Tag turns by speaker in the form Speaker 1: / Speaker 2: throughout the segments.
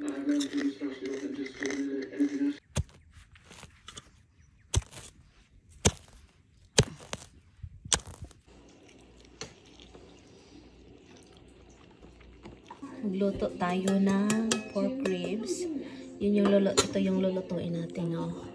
Speaker 1: Magluto tayo ng pork ribs. Ito yung lulutuin natin, oh.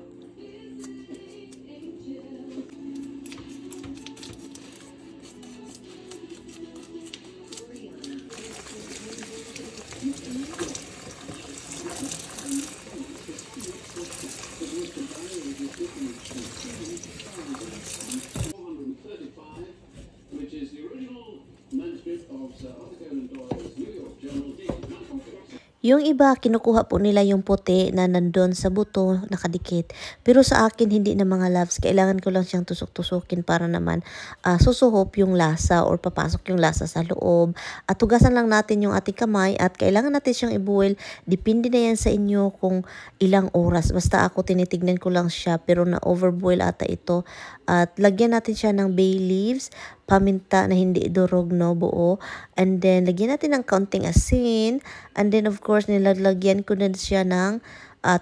Speaker 1: Yung iba, kinukuha po nila yung puti na nandun sa buto, nakadikit. Pero sa akin, hindi na mga loves. Kailangan ko lang siyang tusok-tusukin para naman susuhop yung lasa or papasok yung lasa sa loob. At hugasan lang natin yung ating kamay at kailangan natin siyang i-boil. Depende na yan sa inyo kung ilang oras. Basta ako tinitignan ko lang siya pero na-overboil ata ito. At lagyan natin siya ng bay leaves, paminta na hindi durog, no, buo. And then, lagyan natin ng kaunting asin. And then, of course, nilalagyan ko na siya ng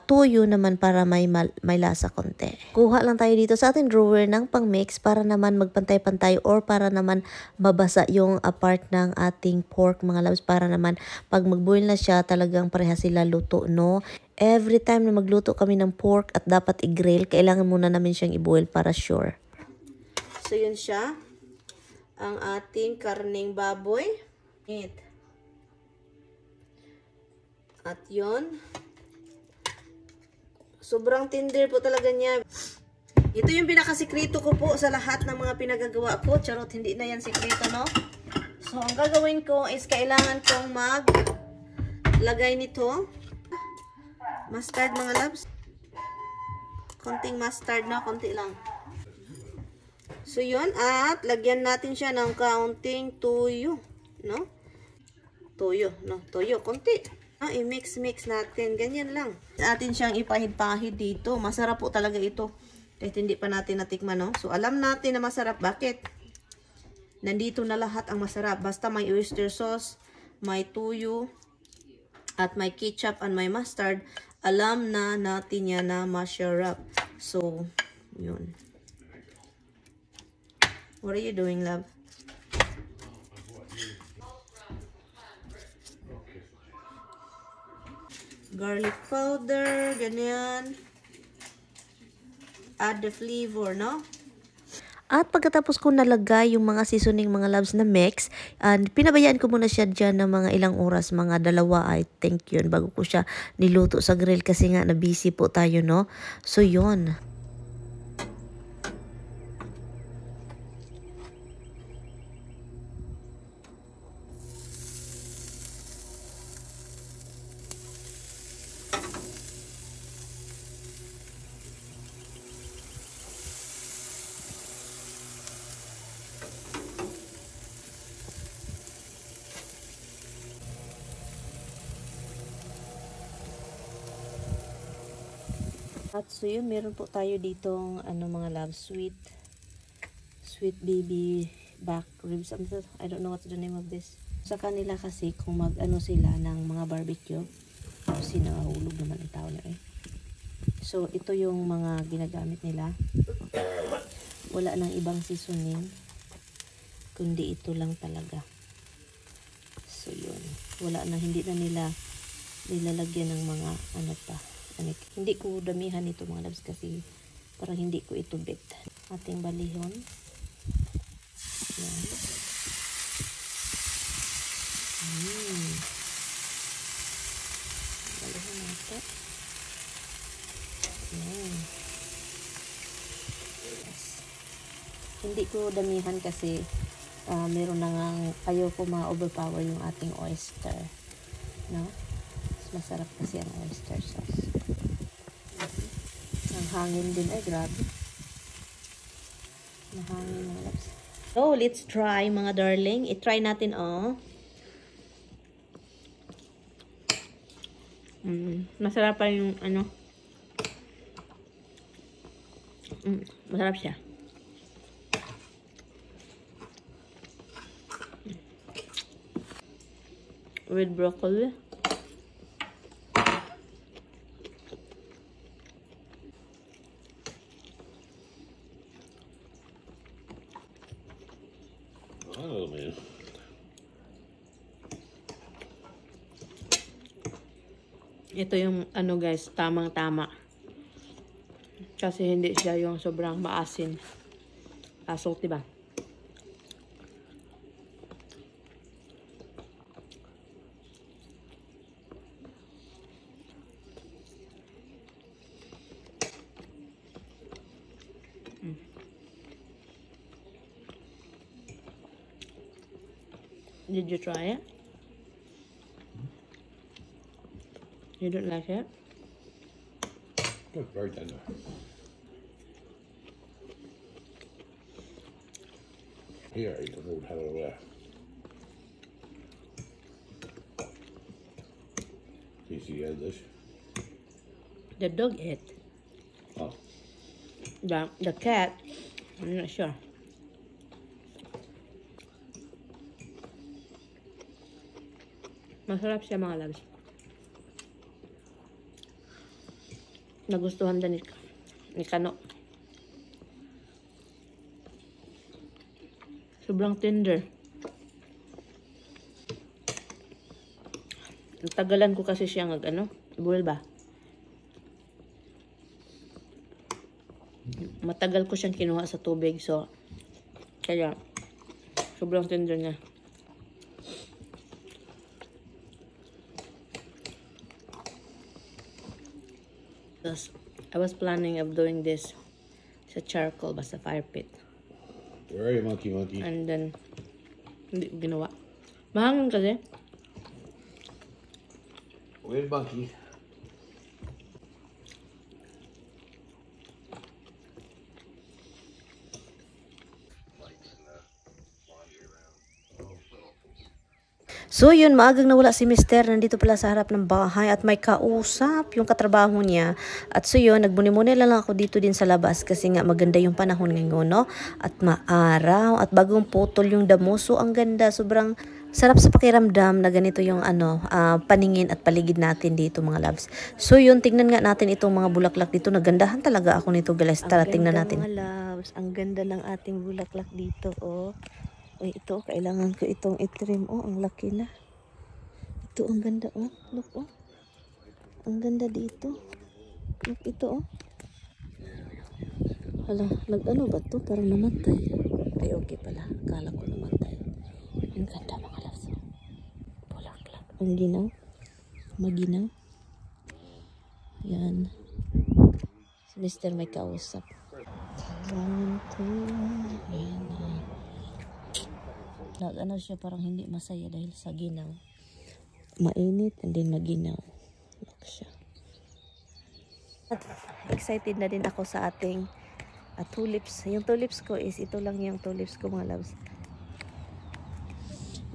Speaker 1: tuyo naman para may lasa konti. Kuha lang tayo dito sa ating drawer ng pang-mix para naman magpantay-pantay or para naman mabasa yung part ng ating pork, mga loves. Para naman pag mag-boil na siya, talagang pareha sila luto, no? Every time na magluto kami ng pork at dapat i-grill, kailangan muna namin siyang i-boil para sure. So, yun siya. Ang ating karneng baboy. At yun. Sobrang tender po talaga niya. Ito yung pinakasikreto ko po sa lahat ng mga pinagagawa ko. Charot, hindi na yan sikreto, no? So, ang gagawin ko is kailangan kong maglagay nito. Mustard, mga loves. Konting mustard na, konti lang. So, yun. At lagyan natin siya ng kaunting tuyo. No? Tuyo, no? Tuyo, konti. I-mix natin. Ganyan lang. Atin siyang ipahid-pahid dito. Masarap po talaga ito. Kahit hindi pa natin natikman, no? So, alam natin na masarap. Bakit? Nandito na lahat ang masarap. Basta may oyster sauce, may tuyo, at may ketchup and may mustard. Alam na natin yan na masarap. So, yun. What are you doing, love? Garlic powder, ganyan. Add the flavor, no? At pagkatapos ko nalagay yung mga seasoning, mga loves na mix, pinabayaan ko muna siya dyan ng mga ilang oras, mga 2, I think yun, bago ko siya niluto sa grill kasi nga na busy po tayo, no? So, yun. At so yun, meron po tayo ditong mga love, sweet baby back ribs. I don't know what's the name of this. Sa kanila kasi kung sila ng mga barbecue, kasi nahulog naman ang tao na eh. So ito yung mga ginagamit nila. Wala nang ibang seasoning, kundi ito lang talaga. So yun, hindi na nila nilalagyan ng mga hindi ko damihan ito, mga loves, kasi parang hindi ko ito bit. Ating balihon. Yan. Balihon natin. Yan. Yes. Hindi ko damihan kasi meron na nga, ayaw ko ma-overpower yung ating oyster. No? Masarap kasi ang oyster sauce. Ang hangin din. Ay, grabe. Ang hangin, mga loves. So, let's try, mga darling. I-try natin, oh. Masarap pa yung, masarap siya. With broccoli.
Speaker 2: Ito yung ano guys, tamang-tama. Kasi hindi siya yung sobrang maasin. So, diba? Did you try it? You don't like it?
Speaker 3: It's very tender. Here, eat the food. Hello there. TC had this.
Speaker 2: The dog ate.
Speaker 3: Oh,
Speaker 2: The cat, I'm not sure. Masarap siya mga loves. Nagustuhan din ni Kano. Sobrang tender. Tagalan ko kasi siya buwel ba? Matagal ko siyang kinuha sa tubig, so kaya sobrang tender niya. I was planning of doing this sa charcoal, basta fire pit.
Speaker 3: where are you, monkey?
Speaker 2: And then, hindi ko ginawa. Mahangin kasi.
Speaker 3: Where's monkey?
Speaker 1: So yun, maagang nawala si Mister, nandito pala sa harap ng bahay at may kausap yung katrabaho niya. At so yun, nagbuni-muni lang ako dito din sa labas kasi nga maganda yung panahon ngayon, no? At maaraw at bagong putol yung damo. So ang ganda, sobrang sarap sa pakiramdam na ganito yung paningin at paligid natin dito mga loves. So yun, tingnan nga natin itong mga bulaklak dito. Nagandahan talaga ako nito guys. Tara, tingnan natin. Mga loves, ang ganda ng ating bulaklak dito, oh. Ay, ito, kailangan ko itong itrim. Oh, ang laki na. Ito, ang ganda. Oh, look, oh. Ang ganda dito. Look, ito, oh. Hala, nag-ano ba to? Parang namatay. Ay, okay pala. Akala ko namatay. Ang ganda, mga laso. Bulaklak. Ang ginaw. Maginaw. Yan. Si Mr. may kausap. Kailangan ko. Yan. Ano siya, parang hindi masaya dahil sa ginaw. Mainit and then maginaw. Look siya. At excited na din ako sa ating tulips. Yung tulips ko is ito lang yung tulips ko mga loves.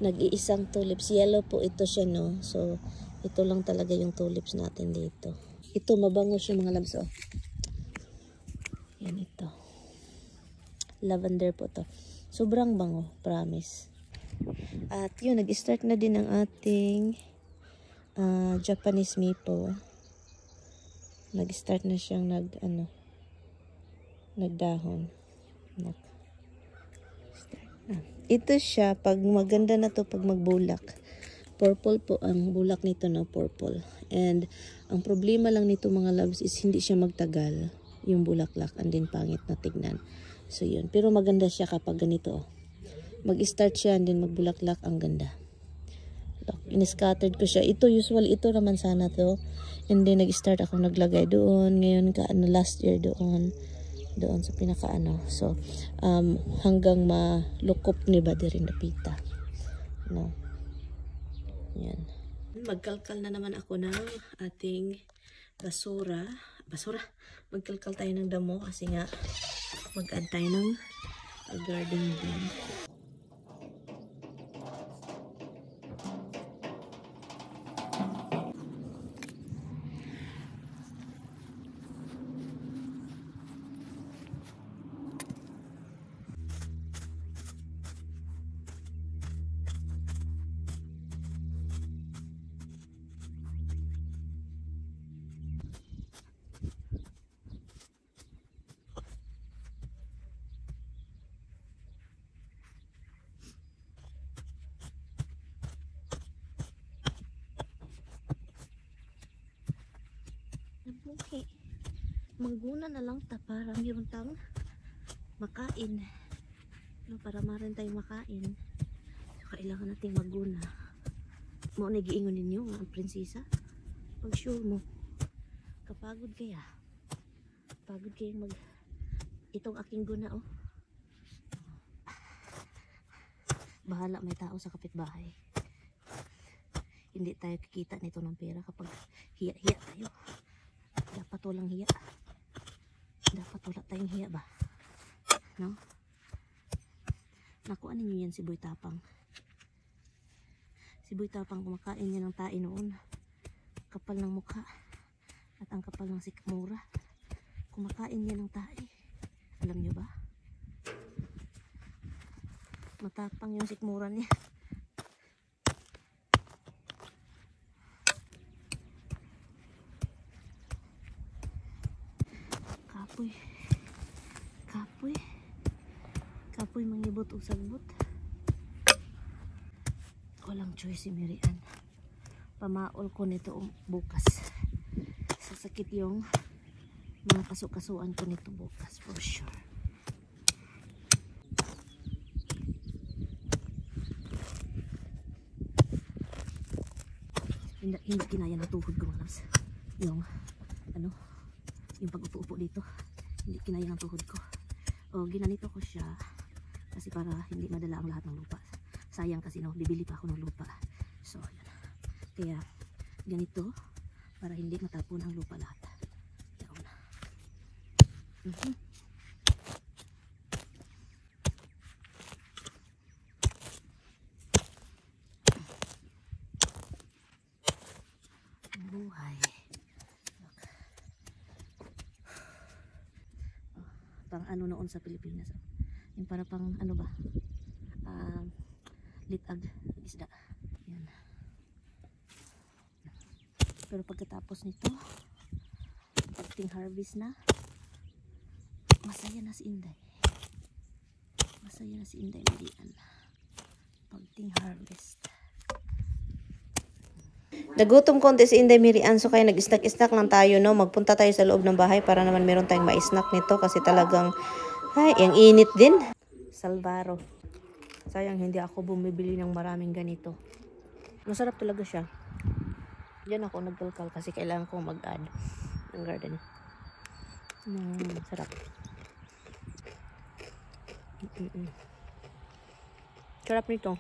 Speaker 1: Nag-iisang tulips. Yellow po ito siya, no? So, ito lang talaga yung tulips natin dito. Ito, mabango siya mga loves, oh. Yan ito. Lavender po to. Sobrang bango, promise. At yun, nag-start na din ang ating Japanese maple. Nag-start na siyang nagdahon. Ito siya, pag maganda na to, pag magbulak. Purple po ang bulak nito, no? Purple. And ang problema lang nito mga loves is hindi siya magtagal yung bulaklak and then pangit na tignan. So yun, pero maganda siya kapag ganito, oh. Mag-start siya and then magbulaklak, ang ganda. Look, in-scattered ko siya. Ito, usually, ito naman sana to. And then, nag-start ako naglagay doon. Ngayon, last year doon. Doon sa pinaka-ano. So, hanggang malukop ni ba rin napita. No. Yan. Magkalkal na naman ako ng ating basura. Magkalkal tayo ng damo kasi nga mag-add tayo ng garden bin. Mangguna na lang ta para meron tang makain. No, para marin tayong makain. So, kailangan nating magguna. Mo na giingon ninyo nga ang prinsesa. Pag sure mo, kapagod kaya. Pagod kayang mag itong aking guna, oh. Bahala may tao sa kapitbahay. Hindi tayo kikita nito ng pera kapag hiya-hiya tayo. Dapat walang hiya. Dapat wala tayong hiya ba? No? Nakuha ninyo yan si Boy Tapang. Si Boy Tapang kumakain niya ng tae noon. Kapal ng mukha. At ang kapal ng sikmura. Kumakain niya ng tae. Alam nyo ba? Matapang yung sikmura niya. Kapoy. Kapoy. Kapoy mangibot o sagbot. Walang choice si Mirian. Pamaol ko nito bukas. Sasakit yung mga kasukasuan ko nito bukas for sure. Hindi kinaya ng tuhod ko, malas. Yung ano, yung pag-upo-upo dito, hindi kinaya ng tuhod ko. O ginanito ko siya kasi para hindi madala ang lahat ng lupa. Sayang kasi no, bibili pa ako ng lupa. So yun. Kaya ganito para hindi matapon ang lupa lahat. Yaon. Buhay. Pang ano noon sa Pilipinas. Yung para pang ano ba? Litag isda. Yan. Pero pagkatapos nito, pagting harvest na, masaya na si Inday. Masaya na si Inday Mirian. Pagting harvest. Nagutom konti si Inday Mirian, so kaya nag-snack-snack lang tayo, no? Magpunta tayo sa loob ng bahay para naman meron tayong ma-snack nito kasi talagang, ay, ang init din. Salvaro. Sayang hindi ako bumibili ng maraming ganito. Masarap talaga siya. Diyan ako nagkalkal kasi kailangan ko mag-add ng garden. Sarap. Sarap nito.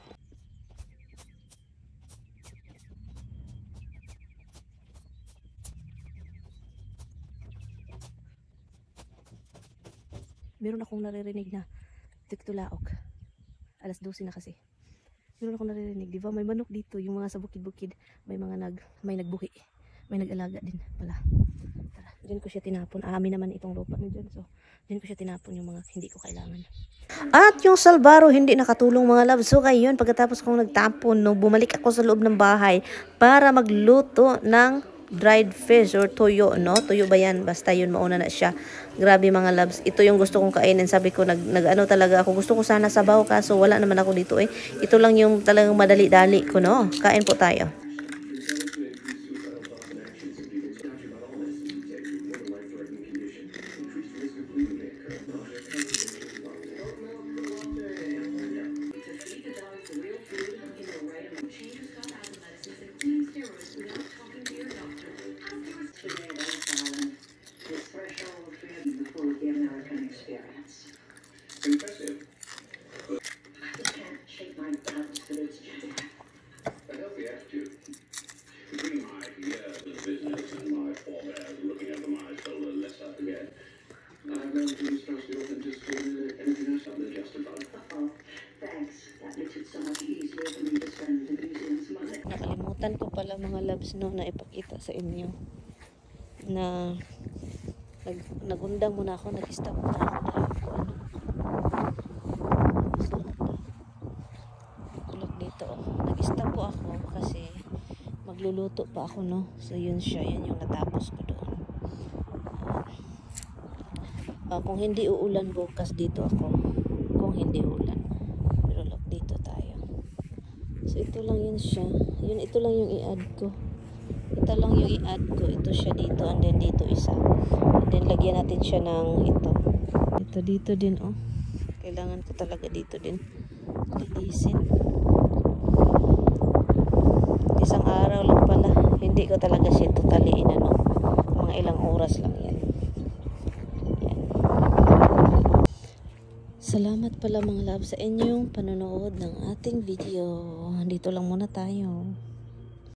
Speaker 1: Meron akong naririnig na tiktulaok. Alas 12 na kasi. Meron akong naririnig, di ba? May manok dito, yung mga sa bukid-bukid, may nagbuhi. May nag-alaga din pala. Tara, diyan ko siya tinapon. Amin naman itong lupa na dyan. So, diyan ko siya tinapon yung mga hindi ko kailangan. At yung salbaro hindi nakatulong mga loves. So, ngayon, pagkatapos kong nagtapon, no, bumalik ako sa loob ng bahay para magluto ng dried fish or tuyo, no? Tuyo ba yan? Basta yun, mauna na siya. Grabe mga loves. Ito yung gusto kong kainin. Sabi ko, nag-ano talaga ako. Gusto ko sana sabaw kaso wala naman ako dito eh. Ito lang yung talagang madali-dali ko, no? Kain po tayo. Nakalimutan ko pala mga loves, no, na ipakita sa inyo na nagundang muna ako, nag-stop muna ako tulog dito, nag-stop po ako kasi magluluto pa ako, no. So yun siya, yan yung natapos ko doon. Kung hindi uulan bukas dito ako, kung hindi uulan, pero look, dito tayo. So ito lang yun siya. Ito lang yung i-add ko. Ito ito lang yung i-add ko. Ito siya dito and then dito isa. And then lagyan natin siya ng ito. Ito dito din oh. Kailangan ko talaga dito din linisin. Isang araw lang pala. Hindi ko talaga siya totally inano. Mga ilang oras lang yan. Yan. Salamat pala mga love sa inyong panonood ng ating video. Dito lang muna tayo.